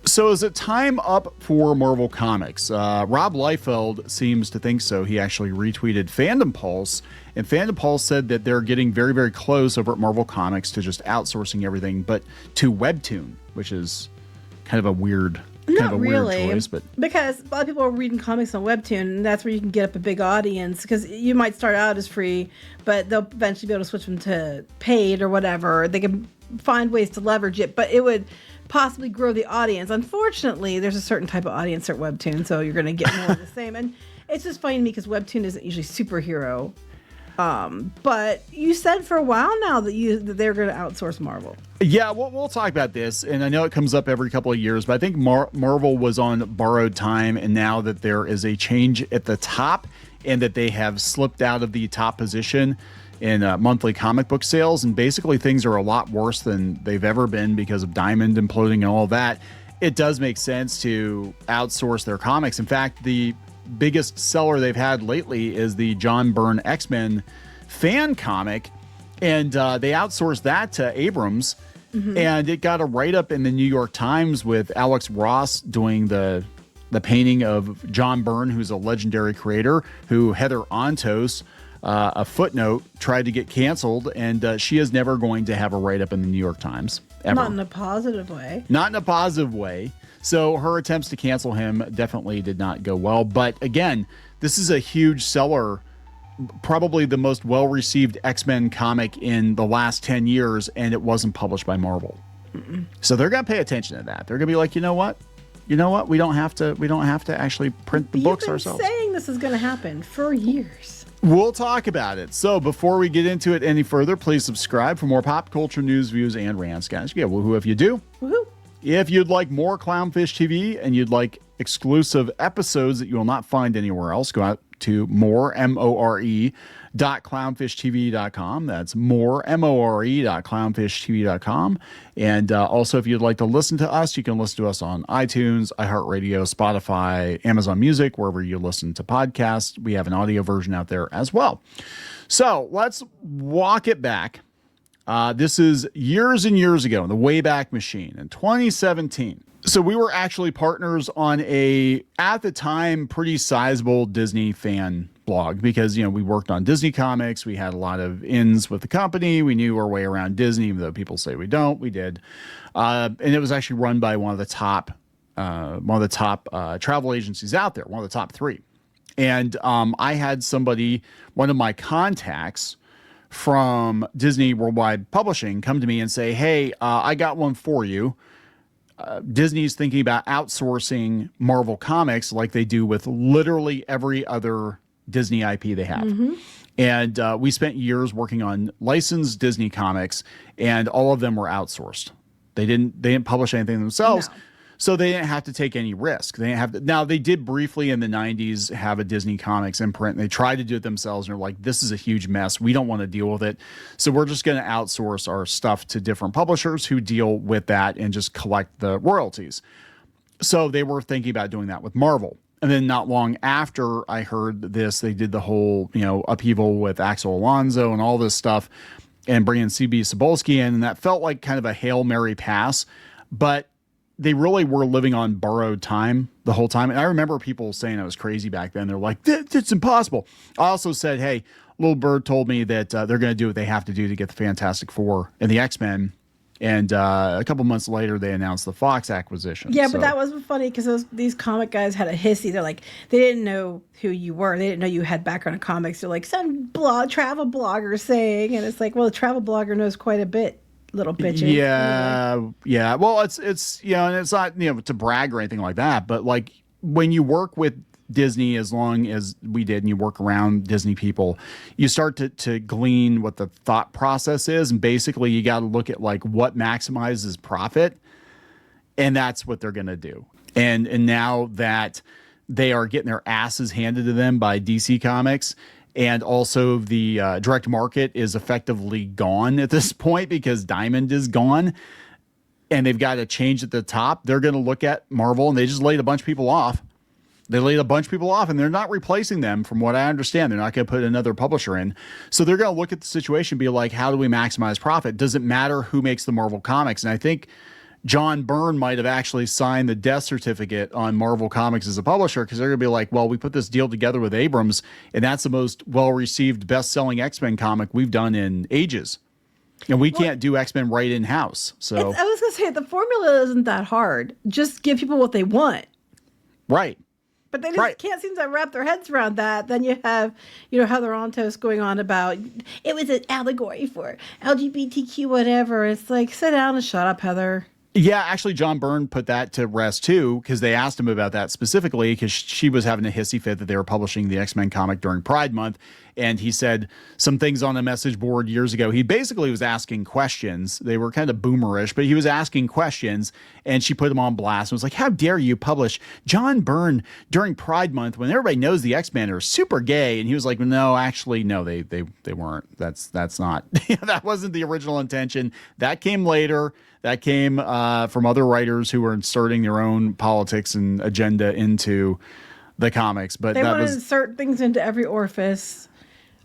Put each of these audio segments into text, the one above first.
So is it time up for Marvel Comics? Rob Liefeld seems to think so. He actually retweeted Fandom Pulse, and Fandom Pulse said that they're getting very, very close over at Marvel Comics to just outsourcing everything, but to WEBTOON, which is kind of a weird, weird choice. But because a lot of people are reading comics on WEBTOON, and that's where you can get up a big audience. Because you might start out as free, but they'll eventually be able to switch them to paid or whatever. They can find ways to leverage it, but it would possibly grow the audience. Unfortunately, there's a certain type of audience at WEBTOON, so you're going to get more of the same. And it's just funny to me because WEBTOON isn't usually superhero. But you said for a while now that they're going to outsource Marvel. Yeah, we'll talk about this, and I know it comes up every couple of years, but I think Marvel was on borrowed time, and now that there is a change at the top and that they have slipped out of the top position in monthly comic book sales, and basically things are a lot worse than they've ever been because of Diamond imploding and all that, it does make sense to outsource their comics. In fact, the biggest seller they've had lately is the John Byrne X-Men fan comic, and they outsourced that to Abrams, and it got a write-up in the New York Times with Alex Ross doing the painting of John Byrne, who's a legendary creator, who Heather Ontos, a footnote, tried to get canceled, and she is never going to have a write-up in the New York Times, ever. Not in a positive way. Not in a positive way. So her attempts to cancel him definitely did not go well. But again, this is a huge seller, probably the most well-received X-Men comic in the last 10 years, and it wasn't published by Marvel. So they're going to pay attention to that. They're going to be like, you know what? We don't have to actually print the books ourselves. You've been saying this is going to happen for years. We'll talk about it. So before we get into it any further, please subscribe for more pop culture news, views, and rants, guys. Yeah, woohoo if you do. Woohoo. If you'd like more Clownfish TV and you'd like exclusive episodes that you will not find anywhere else, go out to more.clownfishtv.com. That's more.clownfishtv.com. And also, if you'd like to listen to us, you can listen to us on iTunes, iHeartRadio, Spotify, Amazon Music, wherever you listen to podcasts. We have an audio version out there as well. So let's walk it back. This is years and years ago in the Wayback Machine in 2017. So we were actually partners on at the time, pretty sizable Disney fan blog because, we worked on Disney comics. We had a lot of ins with the company. We knew our way around Disney, even though people say we don't. We did. And it was actually run by one of the top travel agencies out there, one of the top three. And I had one of my contacts from Disney Worldwide Publishing come to me and say, hey, I got one for you. Disney's thinking about outsourcing Marvel Comics like they do with literally every other Disney IP they have. And we spent years working on licensed Disney comics, and all of them were outsourced. They didn't publish anything themselves. No. So they didn't have to take any risk. They didn't have to. Now, they did briefly in the 90s have a Disney Comics imprint. And they tried to do it themselves, and they're like, this is a huge mess. We don't want to deal with it. So we're just going to outsource our stuff to different publishers who deal with that and just collect the royalties. So they were thinking about doing that with Marvel. And then not long after I heard this, they did the whole, upheaval with Axel Alonso and all this stuff and bringing CB Cebulski in. And that felt like kind of a Hail Mary pass. But they really were living on borrowed time the whole time. And I remember people saying I was crazy back then. They're like, it's impossible. I also said, hey, Little Bird told me that they're going to do what they have to do to get the Fantastic Four and the X-Men. And a couple months later, they announced the Fox acquisition. Yeah, but that was funny because these comic guys had a hissy. They're like, they didn't know who you were. They didn't know you had background in comics. They're like, some travel blogger saying. And it's like, well, the travel blogger knows quite a bit. Little bitches. Yeah, anyway. Yeah. Well, it's and it's not to brag or anything like that, but like when you work with Disney as long as we did, and you work around Disney people, you start to glean what the thought process is, and basically you got to look at like what maximizes profit, and that's what they're going to do. And now that they are getting their asses handed to them by DC Comics. And also the direct market is effectively gone at this point because Diamond is gone and they've got to change at the top. They're going to look at Marvel and they just laid a bunch of people off. They laid a bunch of people off and they're not replacing them from what I understand. They're not going to put another publisher in. So they're going to look at the situation and be like, how do we maximize profit? Does it matter who makes the Marvel comics? And I think John Byrne might have actually signed the death certificate on Marvel Comics as a publisher, because they're going to be like, well, we put this deal together with Abrams, and that's the most well-received, best-selling X-Men comic we've done in ages. And we can't do X-Men right in-house. So I was going to say, the formula isn't that hard. Just give people what they want. Right. But they just can't seem to wrap their heads around that. Then you have, Heather Ontos going on about, it was an allegory for LGBTQ whatever. It's like, sit down and shut up, Heather. Yeah, actually, John Byrne put that to rest, too, because they asked him about that specifically, because she was having a hissy fit that they were publishing the X-Men comic during Pride Month. And he said some things on a message board years ago. He basically was asking questions. They were kind of boomerish, but he was asking questions, and she put him on blast and was like, how dare you publish John Byrne during Pride Month when everybody knows the X-Men are super gay? And he was like, no, actually, no, they weren't. That's not. That wasn't the original intention. That came later. That came from other writers who were inserting their own politics and agenda into the comics. But they want to insert things into every orifice.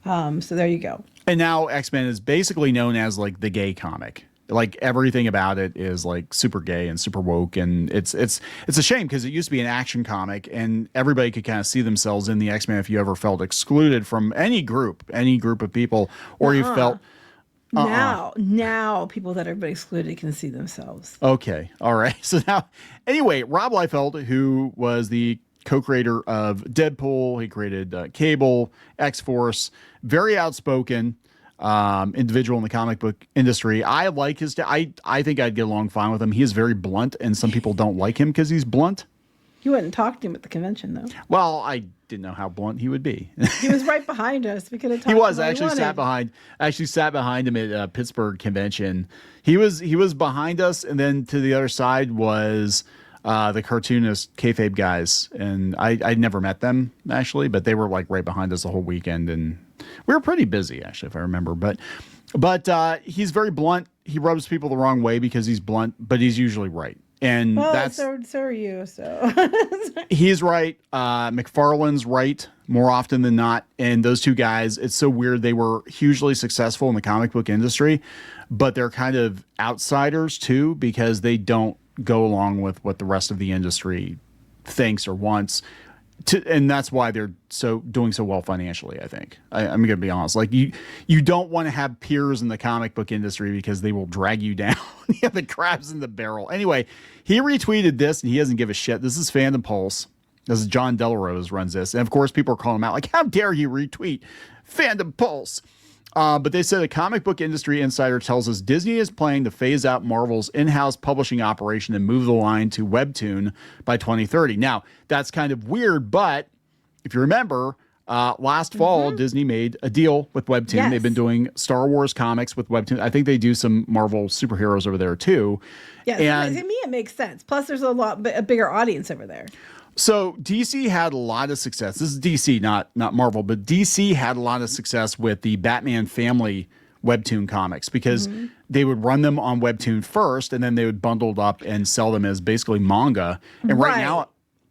So there you go. And now X-Men is basically known as like the gay comic. Like everything about it is like super gay and super woke, and it's a shame, because it used to be an action comic and everybody could kind of see themselves in the X-Men if you ever felt excluded from any group of people, or you felt. Now people that are excluded can see themselves. Okay. All right. So now, anyway, Rob Liefeld, who was the co-creator of Deadpool, he created Cable, X-Force, very outspoken individual in the comic book industry. I like his, I think I'd get along fine with him. He is very blunt, and some people don't like him because he's blunt. You wouldn't talk to him at the convention, though. Well, I didn't know how blunt he would be. He was right behind us. We could have talked. He was. I actually sat behind him at Pittsburgh convention. He was behind us, and then to the other side was the cartoonist kayfabe guys, and I'd never met them actually, but they were like right behind us the whole weekend, and we were pretty busy actually, if I remember. But he's very blunt. He rubs people the wrong way because he's blunt, but he's usually right. And so are you. So he's right. McFarlane's right more often than not. And those two guys, it's so weird. They were hugely successful in the comic book industry, but they're kind of outsiders too, because they don't go along with what the rest of the industry thinks or wants. And that's why they're doing so well financially, I think. I'm going to be honest. Like you don't want to have peers in the comic book industry because they will drag you down. You have the crabs in the barrel. Anyway, he retweeted this, and he doesn't give a shit. This is Fandom Pulse. This is John Delarose runs this. And of course, people are calling him out like, how dare you retweet Fandom Pulse? But they said a comic book industry insider tells us Disney is planning to phase out Marvel's in-house publishing operation and move the line to WEBTOON by 2030. Now, that's kind of weird, but if you remember, last fall, Disney made a deal with WEBTOON. Yes. They've been doing Star Wars comics with WEBTOON. I think they do some Marvel superheroes over there, too. Yeah, and to me, it makes sense. Plus, there's a bigger audience over there. So DC had a lot of success. This is DC, not Marvel, but DC had a lot of success with the Batman family Webtoon comics, because they would run them on Webtoon first, and then they would bundle it up and sell them as basically manga. And right now,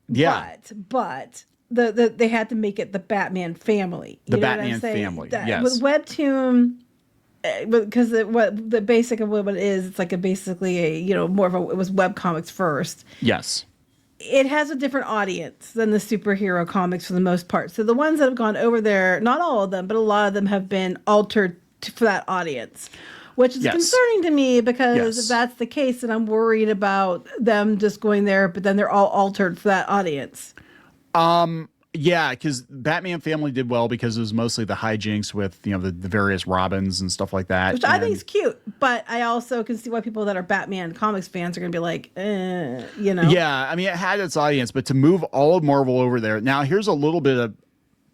yeah. But they had to make it the Batman family. The Batman family, yes. With Webtoon, because the basic of what it is, it's like it was webcomics first. Yes. It has a different audience than the superhero comics for the most part. So the ones that have gone over there, not all of them, but a lot of them have been altered for that audience, which is concerning to me, because if that's the case, then I'm worried about them just going there, but then they're all altered for that audience. Yeah, because Batman family did well because it was mostly the hijinks with, the various Robins and stuff like that. Which I think is cute, but I also can see why people that are Batman comics fans are going to be like, Yeah, I mean, it had its audience, but to move all of Marvel over there. Now, here's a little bit of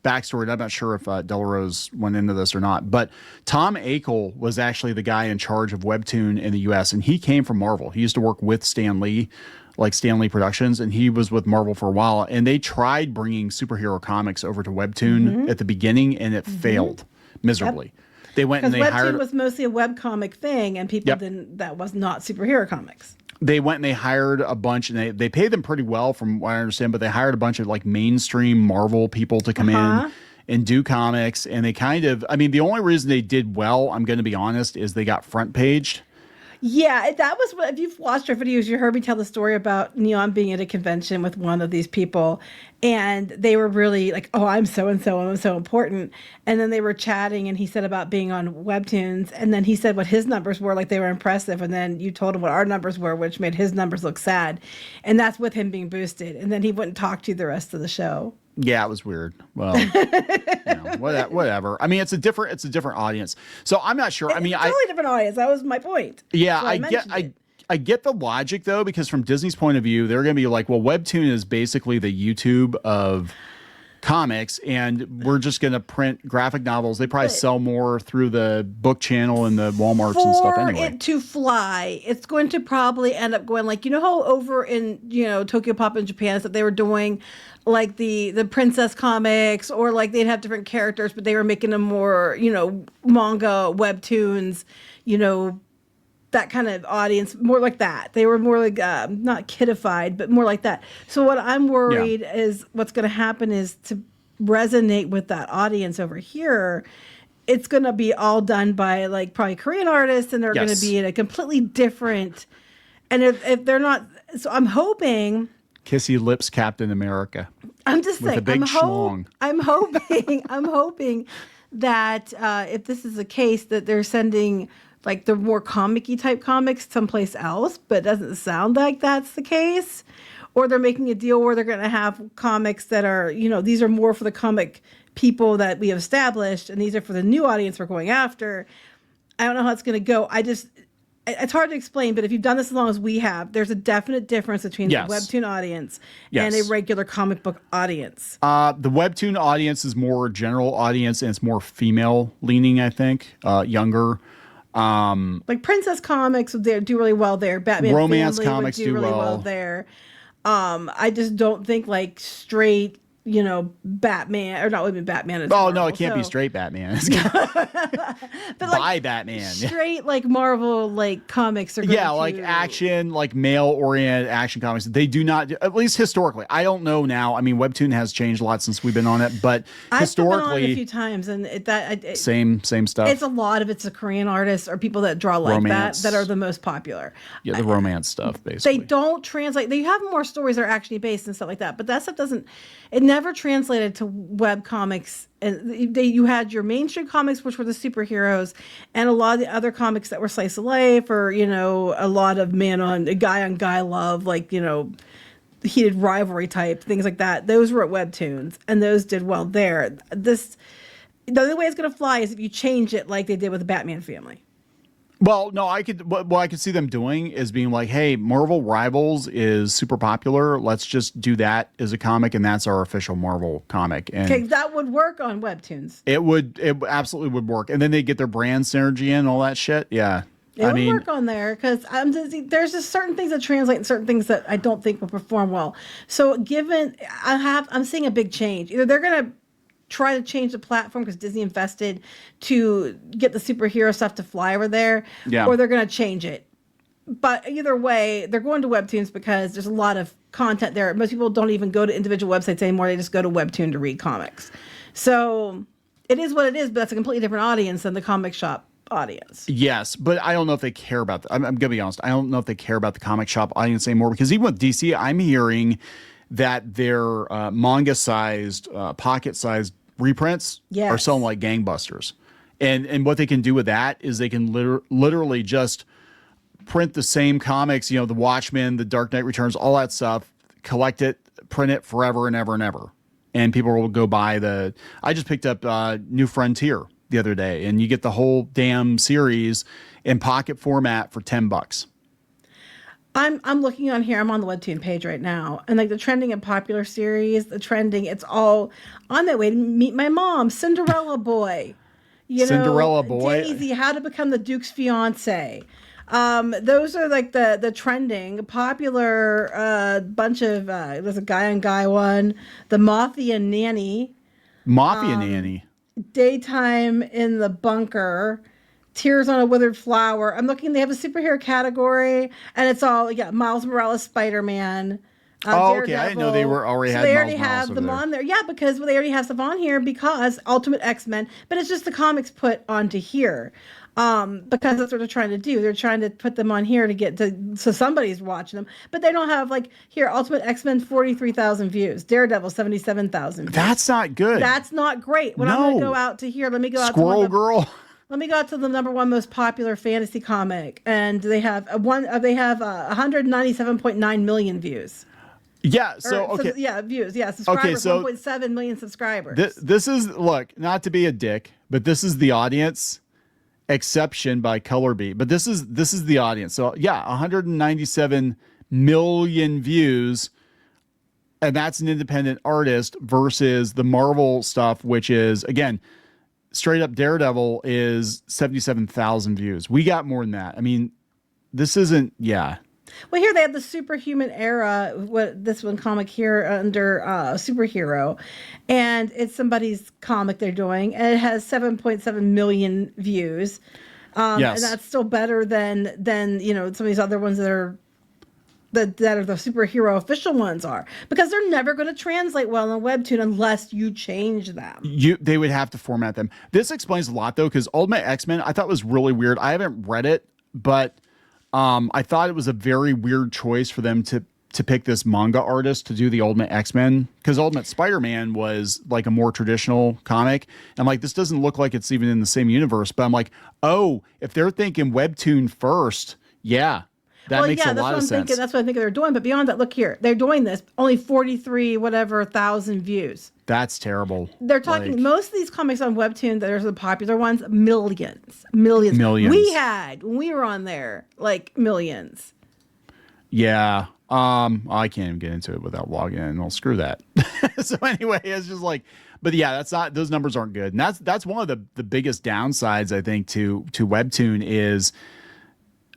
backstory, and I'm not sure if Delarose went into this or not, but Tom Akel was actually the guy in charge of Webtoon in the U.S., and he came from Marvel. He used to work with Stan Lee, like Stan Lee Productions, and he was with Marvel for a while, and they tried bringing superhero comics over to Webtoon at the beginning, and it failed miserably. Yep. They went and they hired... Webtoon was mostly a webcomic thing, and people didn't... That was not superhero comics. They went and they hired a bunch, and they paid them pretty well from what I understand, but they hired a bunch of like mainstream Marvel people to come in and do comics, and they kind of... I mean, the only reason they did well, I'm going to be honest, is they got front paged. Yeah, that was what, if you've watched our videos, you heard me tell the story about Kneon being at a convention with one of these people, and they were really like, oh, I'm so and so, I'm so important. And then they were chatting, and he said about being on Webtoons, and then he said what his numbers were, like they were impressive, and then you told him what our numbers were, which made his numbers look sad. And that's with him being boosted. And then he wouldn't talk to you the rest of the show. Yeah, it was weird. Well, whatever. I mean, it's a different audience. So I'm not sure. I mean, it's a totally different audience. That was my point. Yeah, I get the logic though, because from Disney's point of view, they're going to be like, well, Webtoon is basically the YouTube of comics, and we're just going to print graphic novels. They probably sell more through the book channel and the Walmarts and stuff anyway. For it to fly, it's going to probably end up going like, you know how over in, Tokyo Pop in Japan is that they were doing like the princess comics, or like they'd have different characters, but they were making them more, manga, webtoons, that kind of audience, more like that. They were more like, not kidified, but more like that. So what I'm worried is what's going to happen is to resonate with that audience over here, it's going to be all done by like probably Korean artists, and they're going to be in a completely different, and if they're not, so I'm hoping. Kissy lips Captain America. I'm just saying, with a big schlong. I'm hoping that if this is the case, that they're sending like the more comic-y type comics someplace else, but it doesn't sound like that's the case. Or they're making a deal where they're going to have comics that are, these are more for the comic people that we have established, and these are for the new audience we're going after. I don't know how it's going to go. It's hard to explain, but if you've done this as long as we have, there's a definite difference between the Webtoon audience and a regular comic book audience. The Webtoon audience is more general audience, and it's more female leaning, I think, younger. Like princess comics would do really well there. Batman romance family comics would do really well there. I just don't think like straight, Batman, or not even Batman. Oh, no, it can't be straight Batman. But like, Batman. Straight like Marvel like comics are going like action, like male-oriented action comics. They do not, at least historically. I don't know now. I mean, Webtoon has changed a lot since we've been on it, but historically, I've been on it a few times, and same stuff. It's a lot of it's the Korean artists or people that draw like romance. that are the most popular. Yeah, the romance stuff basically. They don't translate. They have more stories that are actually based and stuff like that, but that stuff doesn't. It never translated to web comics. And you had your mainstream comics, which were the superheroes, and a lot of the other comics that were slice of life, or a lot of guy on guy love, like heated rivalry type things like that. Those were at Webtoons, and those did well there. The only way it's going to fly is if you change it like they did with the Batman family. Well, no, what I could see them doing is being like, hey, Marvel Rivals is super popular. Let's just do that as a comic, and that's our official Marvel comic. And okay, that would work on Webtoons. It absolutely would work. And then they get their brand synergy in, all that shit. Yeah. It would work on there, because there's just certain things that translate and certain things that I don't think will perform well. So I'm seeing a big change. Either they're going to try to change the platform because Disney invested to get the superhero stuff to fly over there, or they're going to change it. But either way, they're going to Webtoons because there's a lot of content there. Most people don't even go to individual websites anymore. They just go to Webtoon to read comics. So it is what it is, but that's a completely different audience than the comic shop audience. Yes, but I don't know if they care about I'm going to be honest. I don't know if they care about the comic shop audience anymore, because even with DC, I'm hearing that their manga-sized, pocket-sized reprints are selling like gangbusters. And what they can do with that is they can literally just print the same comics, the Watchmen, the Dark Knight Returns, all that stuff, collect it, print it forever and ever and ever. And people will go buy I just picked up New Frontier the other day, and you get the whole damn series in pocket format for $10. I'm looking on here. I'm on the Webtoon page right now, and like the trending and popular series, it's all on that way to meet my mom, Cinderella Boy. Cinderella Boy, Daisy, How to Become the Duke's Fiance. Those are like the trending popular bunch of. There's a guy on guy one, the Mafia Nanny, Daytime in the Bunker. Tears on a Withered Flower. I'm looking, they have a superhero category, and it's all, Miles Morales, Spider-Man. Okay. I didn't know they already had Miles Morales. They already have them on there. Yeah, because they already have stuff on here because Ultimate X-Men, but it's just the comics put onto here. because that's what they're trying to do. They're trying to put them on here to get to, so somebody's watching them, but they don't have like here, Ultimate X-Men 43,000 views, Daredevil 77,000 views. That's not good. That's not great. When I'm going to go out to here, let me go out Squirrel to Girl. let me go out to the number one most popular fantasy comic, and they have 197.9 million views. Yeah. So okay. Views. Yeah, subscribers. Okay, so 1.7 million subscribers. This is, look, not to be a dick, but this is the audience. Exception by Color Beat, but this is the audience. So yeah, 197 million views, and that's an independent artist versus the Marvel stuff, which is again straight up Daredevil is 77,000 views. We got more than that. I mean, this isn't. Yeah. Well, here they have the Superhuman Era, what this one comic here under superhero, and it's somebody's comic they're doing, and it has 7.7 million views. Yes. And that's still better than some of these other ones that are the superhero official ones are, because they're never going to translate well on Webtoon unless you change them. They would have to format them. This explains a lot though, because Ultimate X-Men I thought was really weird. I haven't read it, but I thought it was a very weird choice for them to pick this manga artist to do the Ultimate X-Men, because Ultimate Spider-Man was like a more traditional comic. I'm like, this doesn't look like it's even in the same universe. But I'm like, oh, if they're thinking Webtoon first, yeah, that makes a lot of sense. That's what I'm thinking they're doing. But beyond that, look here, they're doing this only 43,000 views. That's terrible. They're talking most of these comics on Webtoon that are the popular ones, millions. We had when we were on there like millions. Yeah. I can't even get into it without logging in. Well, screw that. So anyway, it's just like, but yeah, those numbers aren't good. And that's one of the biggest downsides, I think, to Webtoon is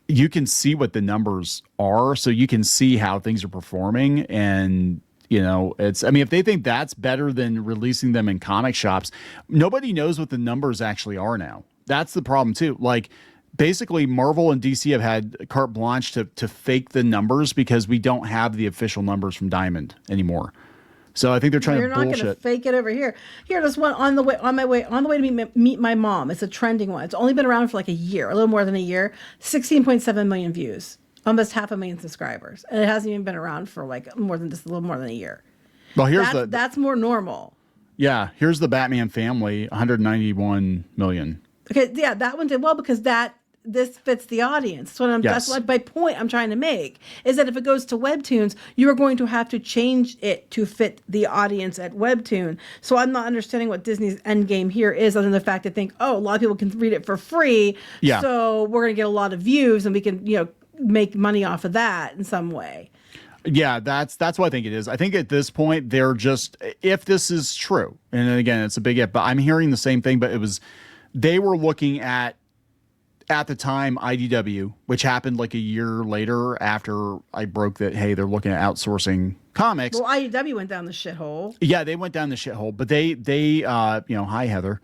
you can see what the numbers are. So you can see how things are performing. And if they think that's better than releasing them in comic shops, nobody knows what the numbers actually are now. That's the problem too. Like, basically Marvel and DC have had carte blanche to fake the numbers because we don't have the official numbers from Diamond anymore. So I think they're trying to bullshit. You're not going to fake it over here. Here, there's one on the way to meet my mom. It's a trending one. It's only been around for like a year, a little more than a year. 16.7 million views, almost 500,000 subscribers, and it hasn't even been around for like a little more than a year. Well, that's more normal. Yeah, here's the Batman Family, 191 million. Okay, yeah, that one did well because this fits the audience. That's what my point I'm trying to make is that if it goes to Webtoons, you are going to have to change it to fit the audience at Webtoon. So I'm not understanding what Disney's end game here is, other than the fact that think, a lot of people can read it for free. Yeah. So we're going to get a lot of views and we can, make money off of that in some way. Yeah, that's what I think it is. I think at this point, they're just, if this is true, and again, it's a big if, but I'm hearing the same thing, but they were looking at the time, IDW, which happened like a year later after I broke that, hey, they're looking at outsourcing comics. Well, IDW went down the shithole. Yeah, they went down the shithole, but they hi, Heather.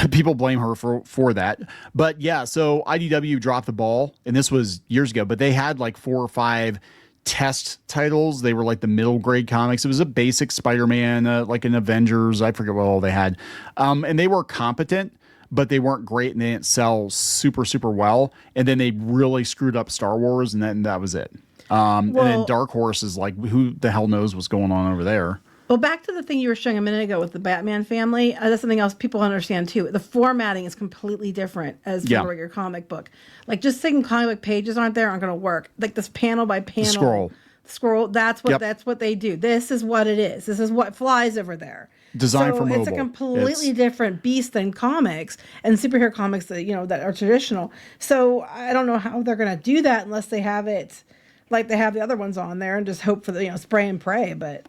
People blame her for that. But yeah, so IDW dropped the ball, and this was years ago, but they had like 4 or 5 test titles. They were like the middle grade comics. It was a basic Spider-Man, like an Avengers. I forget what all they had. And they were competent, but they weren't great and they didn't sell super, super well. And then they really screwed up Star Wars, and then that was it. And then Dark Horse is like, who the hell knows what's going on over there? Well, back to the thing you were showing a minute ago with the Batman Family. That's something else people understand too. The formatting is completely different as for your comic book. Like just saying comic book pages aren't going to work. Like this panel by panel. Scroll. That's what they do. This is what it is. This is what flies over there. Designed for mobile. It's a completely different beast than comics and superhero comics that that are traditional. So I don't know how they're going to do that unless they have it like they have the other ones on there and just hope for the spray and pray. But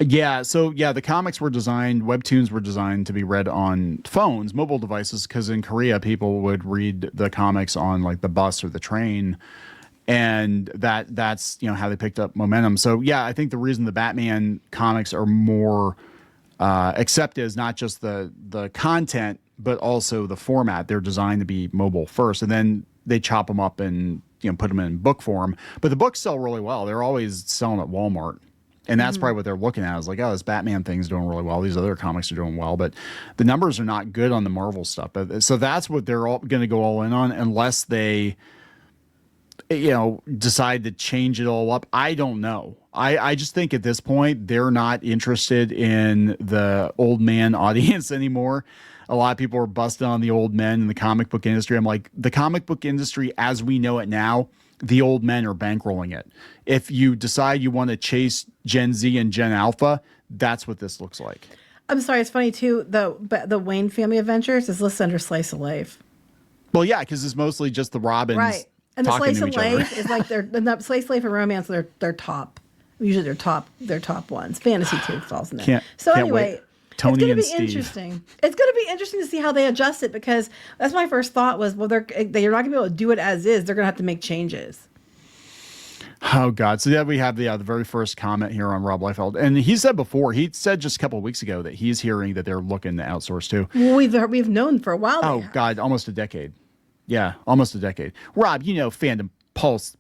yeah, so yeah, the comics were designed, Webtoons were designed to be read on phones, mobile devices, because in Korea people would read the comics on like the bus or the train. And that's how they picked up momentum. So yeah, I think the reason the Batman comics are more accepted is not just the content, but also the format. They're designed to be mobile first, and then they chop them up and put them in book form. But the books sell really well. They're always selling at Walmart. And that's probably what they're looking at. Is like, oh, this Batman thing's doing really well. These other comics are doing well, but the numbers are not good on the Marvel stuff. So that's what they're all going to go all in on, unless they, decide to change it all up. I don't know. I just think at this point, they're not interested in the old man audience anymore. A lot of people are busting on the old men in the comic book industry. I'm like, the comic book industry as we know it now, the old men are bankrolling it. If you decide you want to chase Gen Z and Gen Alpha, that's what this looks like. I'm sorry, it's funny too. The Wayne Family Adventures is listed under Slice of Life. Well, yeah, because it's mostly just the Robins, right? And the talking Slice to of each other. Life is like the Slice of Life and romance. They're top. Usually they're top ones. Fantasy too falls in there. Anyway. Wait. Tony and it's Steve. Going to be interesting. It's going to be interesting to see how they adjust it, because that's my first thought was, well, they're not going to be able to do it as is. They're going to have to make changes. Oh, God. So, we have the very first comment here on Rob Liefeld. And he said just a couple of weeks ago that he's hearing that they're looking to outsource too. Well, we've known for a while. Oh, God. Almost a decade. Yeah, almost a decade. Rob, fandom plus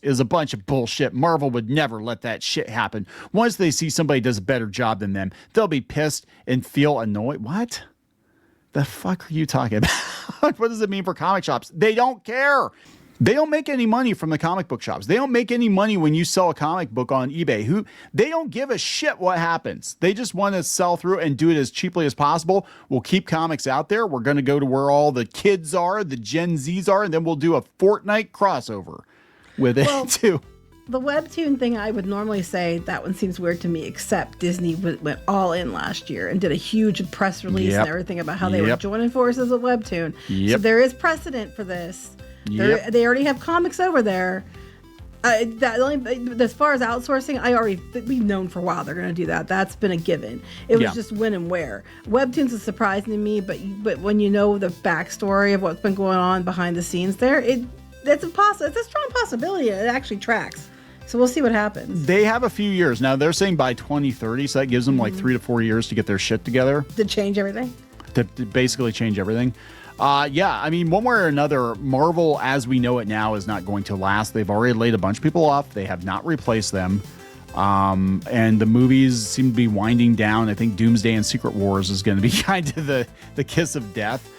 is a bunch of bullshit. Marvel would never let that shit happen. Once they see somebody does a better job than them, they'll be pissed and feel annoyed. What the fuck are you talking about? What does it mean for comic shops? They don't care. They don't make any money from the comic book shops. They don't make any money when you sell a comic book on eBay. They don't give a shit what happens. They just want to sell through and do it as cheaply as possible. We'll keep comics out there. We're going to go to where all the kids are, the Gen Zs are, and then we'll do a Fortnite crossover with it too. The Webtoon thing, I would normally say that one seems weird to me, except Disney went all in last year and did a huge press release and everything about how they were joining forces with Webtoon. So there is precedent for this. They already have comics over there. As far as outsourcing, we've known for a while they're going to do that. That's been a given. It was just when and where. Webtoons is surprising to me, but when you know the backstory of what's been going on behind the scenes there, it's a strong possibility. It actually tracks. So we'll see what happens. They have a few years. Now, they're saying by 2030, so that gives them like 3 to 4 years to get their shit together. To change everything? To basically change everything. I mean, one way or another, Marvel, as we know it now, is not going to last. They've already laid a bunch of people off. They have not replaced them. And the movies seem to be winding down. I think Doomsday and Secret Wars is going to be kind of the kiss of death.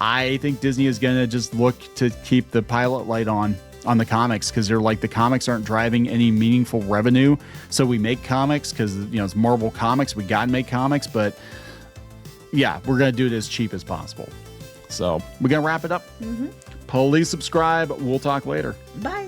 I think Disney is going to just look to keep the pilot light on the comics, because they're like, the comics aren't driving any meaningful revenue. So we make comics because, it's Marvel Comics. We got to make comics. But yeah, we're going to do it as cheap as possible. So we're going to wrap it up. Please subscribe. We'll talk later. Bye.